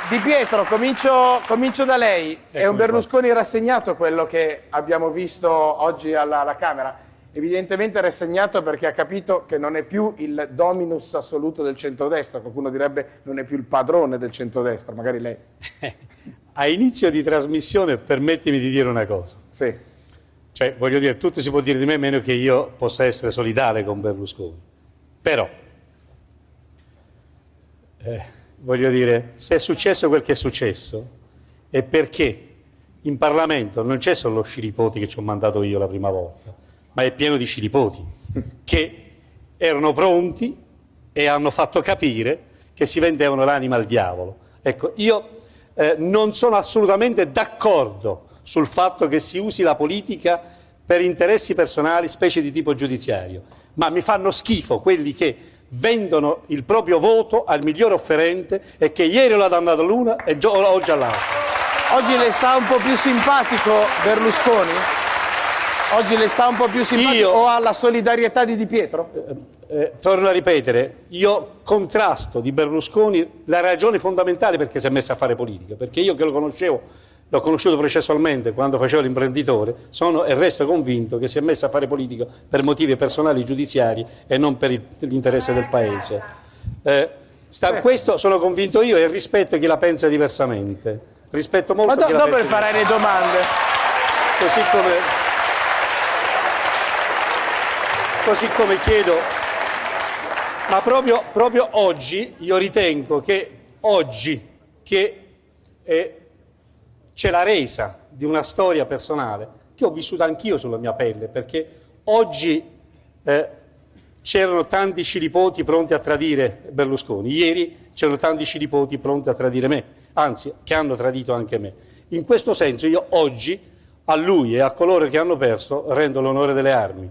Di Pietro, comincio da lei. È un Berlusconi rassegnato quello che abbiamo visto oggi alla Camera? Evidentemente rassegnato perché ha capito che non è più il dominus assoluto del centrodestra, qualcuno direbbe non è più il padrone del centrodestra, magari lei. A inizio di trasmissione permettimi di dire una cosa. Sì. Cioè, voglio dire, tutto si può dire di me, meno che io possa essere solidale con Berlusconi. Però, voglio dire, se è successo quel che è successo, è perché in Parlamento non c'è solo lo sciripoti che ci ho mandato io la prima volta, ma è pieno di sciripoti che erano pronti e hanno fatto capire che si vendevano l'anima al diavolo. Ecco, io non sono assolutamente d'accordo sul fatto che si usi la politica per interessi personali, specie di tipo giudiziario, ma mi fanno schifo quelli che vendono il proprio voto al migliore offerente e che ieri l'ha dannato l'una e oggi all'altra. Oggi le sta un po' più simpatico Berlusconi? Oggi le sta un po' più simpatico o ha la solidarietà di Di Pietro? Torno a ripetere, io contrasto di Berlusconi la ragione fondamentale perché si è messo a fare politica, perché io che lo conoscevo, l'ho conosciuto processualmente quando facevo l'imprenditore, sono e resto convinto che si è messo a fare politica per motivi personali giudiziari e non per l'interesse del Paese. Questo sono convinto io e rispetto chi la pensa diversamente. Rispetto molto chi la dopo pensa farai le domande. Così come chiedo, ma proprio oggi io ritengo che oggi che c'è la resa di una storia personale che ho vissuto anch'io sulla mia pelle, perché oggi c'erano tanti sciripoti pronti a tradire Berlusconi, ieri c'erano tanti sciripoti pronti a tradire me, anzi che hanno tradito anche me. In questo senso io oggi a lui e a coloro che hanno perso rendo l'onore delle armi.